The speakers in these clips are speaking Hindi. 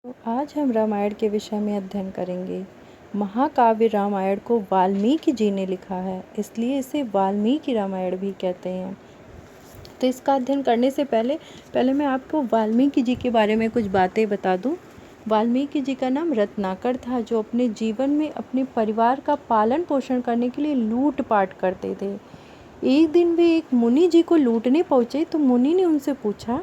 आज हम रामायण के विषय में अध्ययन करेंगे। महाकाव्य रामायण को वाल्मीकि जी ने लिखा है, इसलिए इसे वाल्मीकि रामायण भी कहते हैं। तो इसका अध्ययन करने से पहले मैं आपको वाल्मीकि जी के बारे में कुछ बातें बता दूं। वाल्मीकि जी का नाम रत्नाकर था, जो अपने जीवन में अपने परिवार का पालन पोषण करने के लिए लूटपाट करते थे। एक दिन वे एक मुनि जी को लूटने पहुँचे तो मुनि ने उनसे पूछा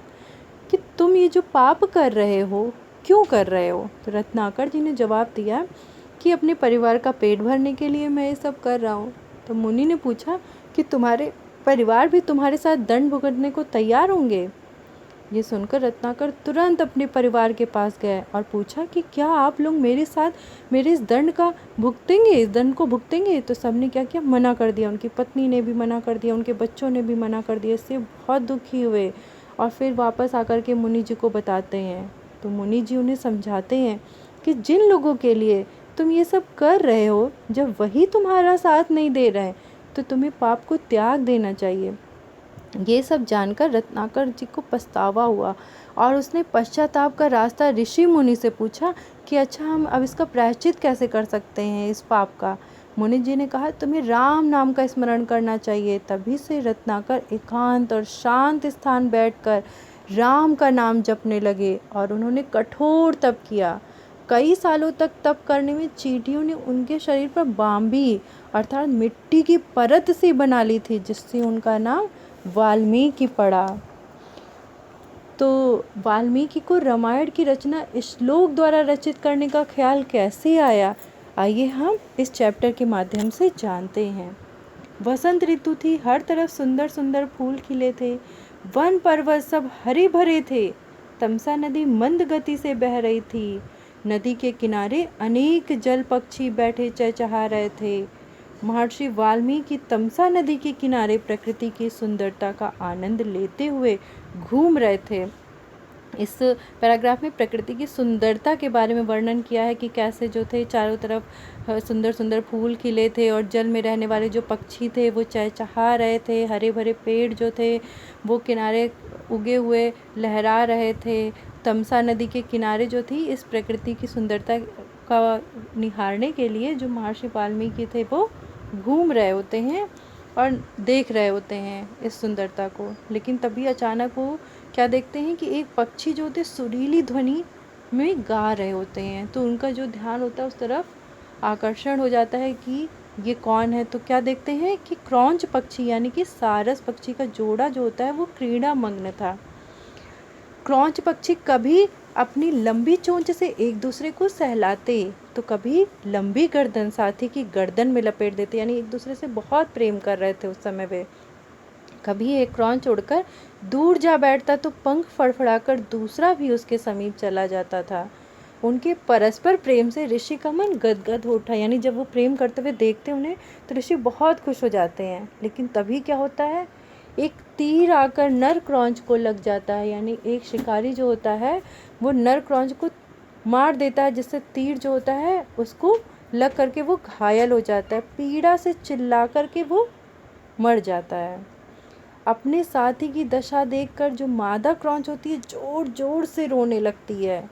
कि तुम ये जो पाप कर रहे हो क्यों कर रहे हो। तो रत्नाकर जी ने जवाब दिया कि अपने परिवार का पेट भरने के लिए मैं ये सब कर रहा हूँ। तो मुनि ने पूछा कि तुम्हारे परिवार भी तुम्हारे साथ दंड भुगतने को तैयार होंगे। ये सुनकर रत्नाकर तुरंत अपने परिवार के पास गए और पूछा कि क्या आप लोग मेरे साथ मेरे इस दंड को भुगतेंगे। तो सबने क्या किया, मना कर दिया। उनकी पत्नी ने भी मना कर दिया, उनके बच्चों ने भी मना कर दिया। इससे बहुत दुखी हुए और फिर वापस आकर के मुनि जी को बताते हैं। तो मुनि जी उन्हें समझाते हैं कि जिन लोगों के लिए तुम ये सब कर रहे हो, जब वही तुम्हारा साथ नहीं दे रहे तो तुम्हें पाप को त्याग देना चाहिए। ये सब जानकर रत्नाकर जी को पछतावा हुआ और उसने पश्चाताप का रास्ता ऋषि मुनि से पूछा कि अच्छा, हम अब इसका प्रायश्चित कैसे कर सकते हैं इस पाप का। मुनि जी ने कहा तुम्हें राम नाम का स्मरण करना चाहिए। तभी से रत्नाकर एकांत और शांत स्थान बैठकर राम का नाम जपने लगे और उन्होंने कठोर तप किया। कई सालों तक तप करने में चींटियों ने उनके शरीर पर बांबी अर्थात मिट्टी की परत सी बना ली थी, जिससे उनका नाम वाल्मीकि पड़ा। तो वाल्मीकि को रामायण की रचना श्लोक द्वारा रचित करने का ख्याल कैसे आया, आइए हम इस चैप्टर के माध्यम से जानते हैं। वसंत ऋतु थी, हर तरफ सुंदर सुंदर फूल खिले थे, वन पर्वत सब हरे भरे थे। तमसा नदी मंद गति से बह रही थी। नदी के किनारे अनेक जल पक्षी बैठे चहचहा रहे थे। महर्षि वाल्मीकि तमसा नदी के किनारे प्रकृति की सुंदरता का आनंद लेते हुए घूम रहे थे। इस पैराग्राफ में प्रकृति की सुंदरता के बारे में वर्णन किया है कि कैसे जो थे चारों तरफ सुंदर सुंदर फूल खिले थे और जल में रहने वाले जो पक्षी थे वो चहचहा रहे थे। हरे भरे पेड़ जो थे वो किनारे उगे हुए लहरा रहे थे। तमसा नदी के किनारे जो थी इस प्रकृति की सुंदरता का निहारने के लिए जो महर्षि वाल्मीकि थे वो घूम रहे होते हैं और देख रहे होते हैं इस सुंदरता को। लेकिन तभी अचानक वो क्या देखते हैं कि एक पक्षी जो होते सुरीली ध्वनि में गा रहे होते हैं। तो उनका जो ध्यान होता है उस तरफ आकर्षण हो जाता है कि ये कौन है। तो क्या देखते हैं कि क्रौंच पक्षी यानी कि सारस पक्षी का जोड़ा जो होता है वो क्रीड़ा मग्न था। क्रौंच पक्षी कभी अपनी लंबी चोंच से एक दूसरे को सहलाते तो कभी लंबी गर्दन साथी की गर्दन में लपेट देते, यानी एक दूसरे से बहुत प्रेम कर रहे थे उस समय वे। कभी एक क्रौंच उड़कर दूर जा बैठता तो पंख फड़फड़ाकर दूसरा भी उसके समीप चला जाता था। उनके परस्पर प्रेम से ऋषि का मन गदगद हो उठा, यानी जब वो प्रेम करते हुए देखते उन्हें तो ऋषि बहुत खुश हो जाते हैं। लेकिन तभी क्या होता है, एक तीर आकर नर क्रौंच को लग जाता है, यानी एक शिकारी जो होता है वो नर क्रौंच को मार देता है, जिससे तीर जो होता है उसको लग करके वो घायल हो जाता है। पीड़ा से चिल्ला करके वो मर जाता है। अपने साथी की दशा देखकर जो मादा क्रौंच होती है जोर जोर से रोने लगती है।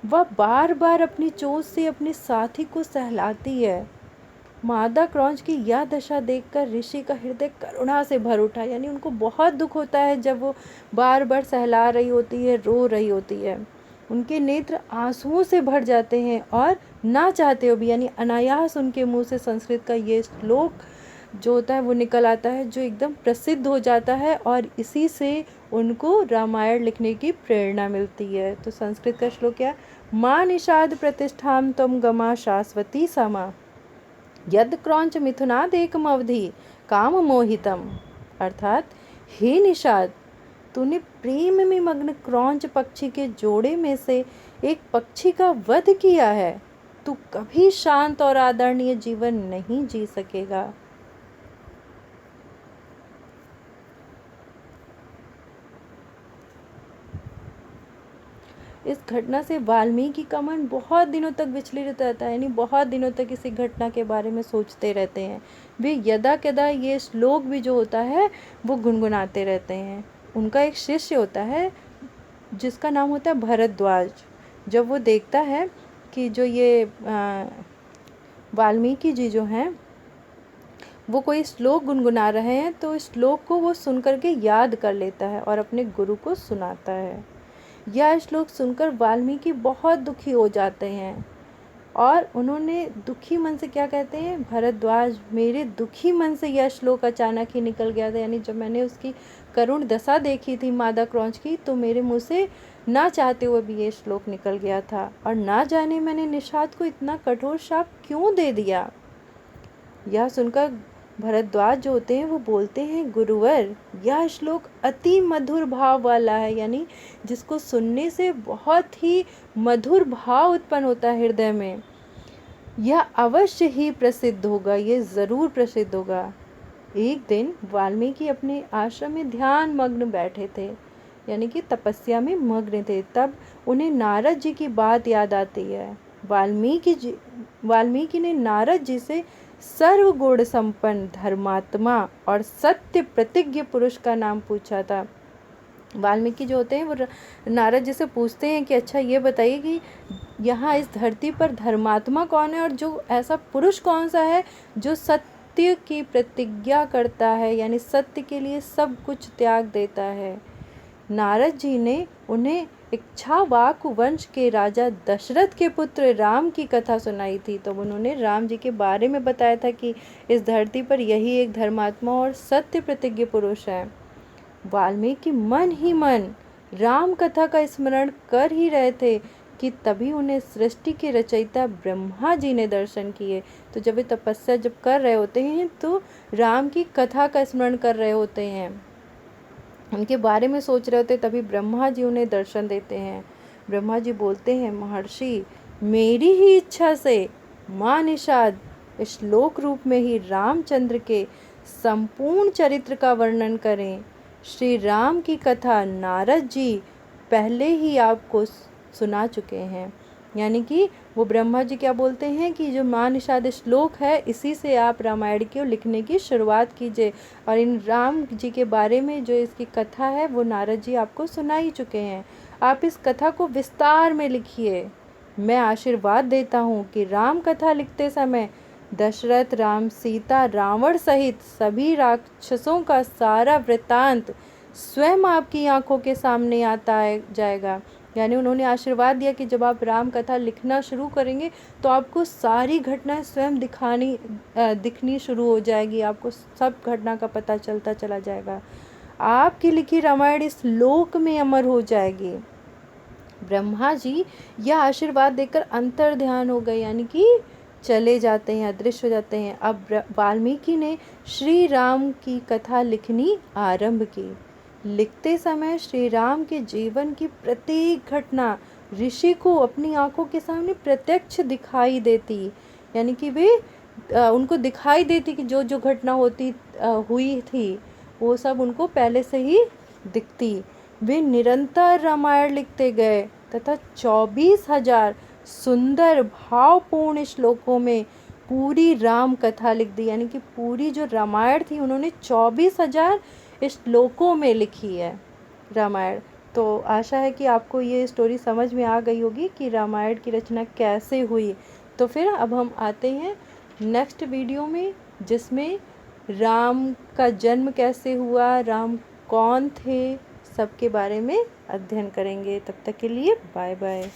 वह बार बार अपनी चोंच से अपने साथी को सहलाती है। मादा क्रौंच की यह दशा देखकर ऋषि का हृदय करुणा से भर उठा, यानी उनको बहुत दुख होता है जब वो बार बार सहला रही होती है, रो रही होती है। उनके नेत्र आंसुओं से भर जाते हैं और ना चाहते हुए भी यानी अनायास उनके मुंह से संस्कृत का ये श्लोक जो होता है वो निकल आता है, जो एकदम प्रसिद्ध हो जाता है और इसी से उनको रामायण लिखने की प्रेरणा मिलती है। तो संस्कृत का श्लोक क्या है, माँ निषाद प्रतिष्ठाम त्वं गमा शाश्वती समा यद क्रौंच मिथुनादेकम अवधि काम मोहितम। अर्थात हे निषाद, तूने प्रेम में मग्न क्रौंच पक्षी के जोड़े में से एक पक्षी का वध किया है, तू कभी शांत और आदरणीय जीवन नहीं जी सकेगा। इस घटना से वाल्मीकि का मन बहुत दिनों तक विचलित रहता है, यानी बहुत दिनों तक इसी घटना के बारे में सोचते रहते हैं। वे यदा कदा ये श्लोक भी जो होता है वो गुनगुनाते रहते हैं। उनका एक शिष्य होता है जिसका नाम होता है भरद्वाज। जब वो देखता है कि जो ये वाल्मीकि जी जो हैं वो कोई श्लोक गुनगुना रहे हैं, तो इस श्लोक को वो सुन कर के याद कर लेता है और अपने गुरु को सुनाता है। यह श्लोक सुनकर वाल्मीकि बहुत दुखी हो जाते हैं और उन्होंने दुखी मन से क्या कहते हैं, भरद्वाज मेरे दुखी मन से यह श्लोक अचानक ही निकल गया था। यानी जब मैंने उसकी करुण दशा देखी थी मादा क्रौंच की, तो मेरे मुँह से ना चाहते हुए भी ये श्लोक निकल गया था, और ना जाने मैंने निषाद को इतना कठोर शाप क्यों दे दिया। यह सुनकर भरद्वाज जो होते हैं वो बोलते हैं, गुरुवर यह श्लोक अति मधुर भाव वाला है, यानी जिसको सुनने से बहुत ही मधुर भाव उत्पन्न होता है हृदय में। यह अवश्य ही प्रसिद्ध होगा, ये ज़रूर प्रसिद्ध होगा। एक दिन वाल्मीकि अपने आश्रम में ध्यान मग्न बैठे थे, यानी कि तपस्या में मग्न थे। तब उन्हें नारद जी की बात याद आती है। वाल्मीकि ने नारद जी से सर्वगुण संपन्न धर्मात्मा और सत्य प्रतिज्ञ पुरुष का नाम पूछा था। वाल्मीकि जो होते हैं वो नारद जी से पूछते हैं कि अच्छा ये बताइए कि यहाँ इस धरती पर धर्मात्मा कौन है, और जो ऐसा पुरुष कौन सा है जो सत्य की प्रतिज्ञा करता है, यानी सत्य के लिए सब कुछ त्याग देता है। नारद जी ने उन्हें इक्ष्वाकु वंश के राजा दशरथ के पुत्र राम की कथा सुनाई थी। तो उन्होंने राम जी के बारे में बताया था कि इस धरती पर यही एक धर्मात्मा और सत्य प्रतिज्ञ पुरुष है। वाल्मीकि मन ही मन राम कथा का स्मरण कर ही रहे थे कि तभी उन्हें सृष्टि के रचयिता ब्रह्मा जी ने दर्शन किए। तो जब वे तपस्या जब कर रहे होते हैं तो राम की कथा का स्मरण कर रहे होते हैं, उनके बारे में सोच रहे होते, तभी ब्रह्मा जी उन्हें दर्शन देते हैं। ब्रह्मा जी बोलते हैं, महर्षि मेरी ही इच्छा से माँ निषाद श्लोक रूप में ही रामचंद्र के संपूर्ण चरित्र का वर्णन करें। श्री राम की कथा नारद जी पहले ही आपको सुना चुके हैं। यानी कि वो ब्रह्मा जी क्या बोलते हैं कि जो माँ निषाद श्लोक है इसी से आप रामायण को लिखने की शुरुआत कीजिए, और इन राम जी के बारे में जो इसकी कथा है वो नारद जी आपको सुना ही चुके हैं। आप इस कथा को विस्तार में लिखिए। मैं आशीर्वाद देता हूँ कि राम कथा लिखते समय दशरथ, राम, सीता, रावण सहित सभी राक्षसों का सारा वृत्तांत स्वयं आपकी आंखों के सामने आता जाएगा। यानी उन्होंने आशीर्वाद दिया कि जब आप राम कथा लिखना शुरू करेंगे तो आपको सारी घटनाएं स्वयं दिखनी शुरू हो जाएगी, आपको सब घटना का पता चलता चला जाएगा। आपकी लिखी रामायण इस लोक में अमर हो जाएगी। ब्रह्मा जी यह आशीर्वाद देकर अंतर ध्यान हो गए, यानी कि चले जाते हैं, अदृश्य हो जाते हैं। अब वाल्मीकि ने श्री राम की कथा लिखनी आरंभ की। लिखते समय श्री राम के जीवन की प्रत्येक घटना ऋषि को अपनी आंखों के सामने प्रत्यक्ष दिखाई देती, यानी कि वे उनको दिखाई देती कि जो जो घटना हुई थी वो सब उनको पहले से ही दिखती। वे निरंतर रामायण लिखते गए तथा 24,000 सुंदर भावपूर्ण श्लोकों में पूरी राम कथा लिख दी। यानी कि पूरी जो रामायण थी उन्होंने 24,000 श्लोकों में लिखी है रामायण। तो आशा है कि आपको ये स्टोरी समझ में आ गई होगी कि रामायण की रचना कैसे हुई। तो फिर अब हम आते हैं नेक्स्ट वीडियो में, जिसमें राम का जन्म कैसे हुआ, राम कौन थे, सबके बारे में अध्ययन करेंगे। तब तक के लिए बाय बाय।